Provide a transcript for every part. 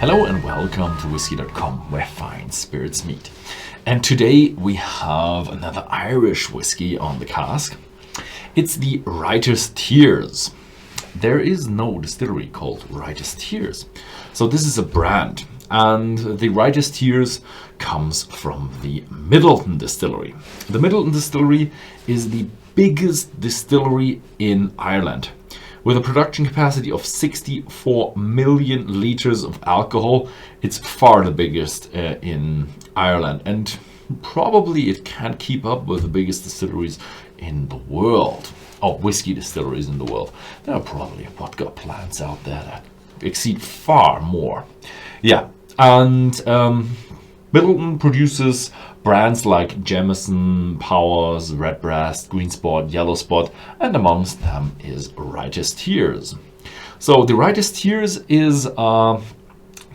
Hello and welcome to Whisky.com, where fine spirits meet. And today we have another Irish whiskey on the cask. It's the Writer's Tears. There is no distillery called Writer's Tears. So this is a brand, and the Writer's Tears comes from the Midleton Distillery. The Midleton Distillery is the biggest distillery in Ireland, with a production capacity of 64 million liters of alcohol. It's far the biggest in Ireland, and probably it can't keep up with the biggest distilleries in the world. Oh, whiskey distilleries in the world. There are probably vodka plants out there that exceed far more. Yeah, and Midleton produces brands like Jameson, Powers, Redbreast, Green Spot, Yellow Spot, and amongst them is Writer's Tears. So the Writer's Tears is a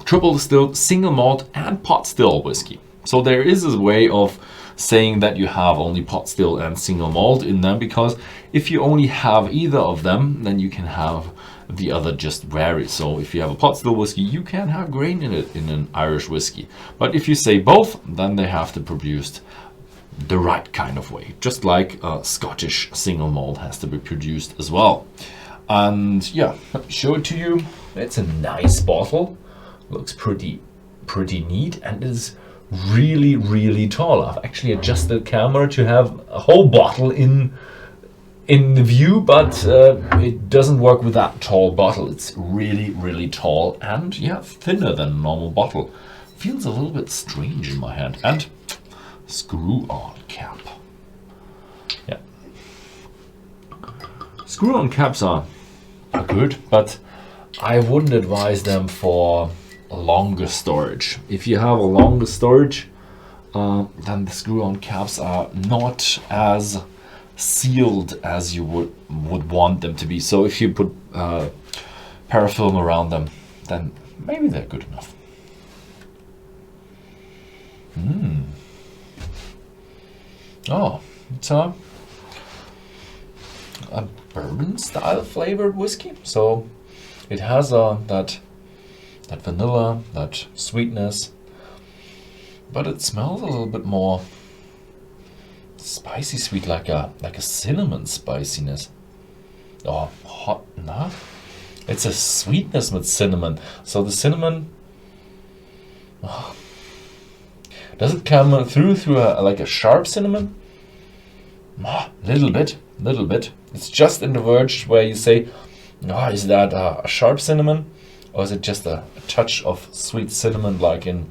triple distilled, single malt, and pot still whiskey. So there is a way of saying that you have only pot still and single malt in them, because if you only have either of them, then you can have the other just vary. So if you have a pot still whiskey, you can have grain in it in an Irish whiskey. But if you say both, then they have to produce the right kind of way. Just like a Scottish single malt has to be produced as well. And yeah, let me show it to you. It's a nice bottle. Looks pretty neat, and is really tall. I've actually adjusted the camera to have a whole bottle in the view, but it doesn't work with that tall bottle. It's really tall and yeah, thinner than a normal bottle. Feels a little bit strange in my hand. And screw-on cap. Yeah, screw-on caps are good, but I wouldn't advise them for longer storage. If you have a longer storage, then the screw-on caps are not as sealed as you would want them to be. So if you put parafilm around them, then maybe they're good enough. Oh, it's a bourbon style flavored whiskey. So it has that vanilla, that sweetness, but it smells a little bit more spicy sweet, like a cinnamon spiciness. Oh, hot, nah. It's a sweetness with cinnamon. So the cinnamon, does it come through like a sharp cinnamon? Little bit. It's just in the verge where you say, is that a sharp cinnamon, or is it just a touch of sweet cinnamon, like in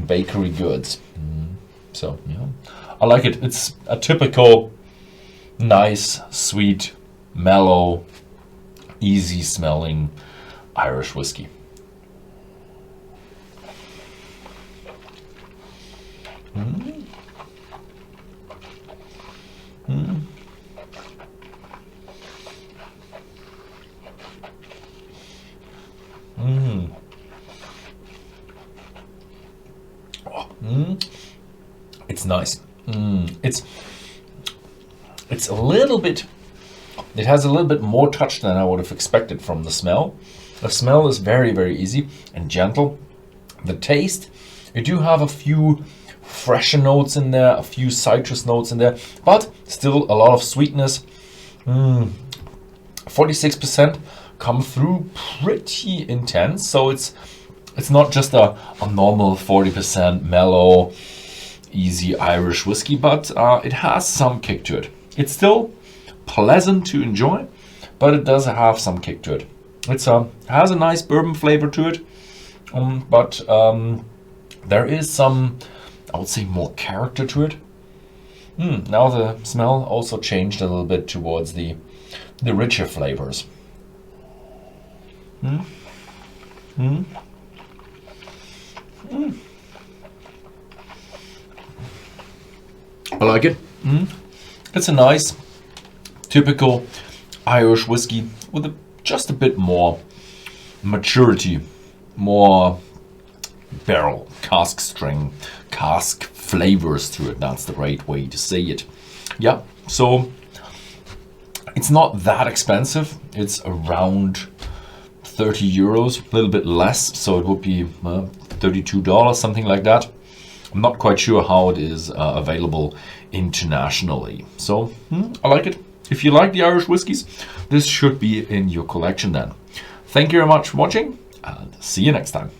bakery goods? So yeah, I like it. It's a typical nice, sweet, mellow, easy smelling Irish whiskey. It's nice. It's a little bit, it has a little bit more touch than I would have expected from the smell. The smell is very easy and gentle. The taste, you do have a few fresher notes in there, a few citrus notes in there, but still a lot of sweetness. 46% come through pretty intense, so it's not just a normal 40% mellow, easy Irish whiskey, but it has some kick to it. It's still pleasant to enjoy, but it does have some kick to it. It has a nice bourbon flavor to it, but there is some, I would say, more character to it. Now the smell also changed a little bit towards the richer flavors. I like it. It's a nice, typical Irish whiskey with just a bit more maturity, more barrel, cask string, cask flavors to it. That's the right way to say it. Yeah, so it's not that expensive. It's around 30 euros, a little bit less, so it would be $32, something like that. I'm not quite sure how it is available internationally. So I like it. If you like the Irish whiskies, this should be in your collection then. Thank you very much for watching, and see you next time.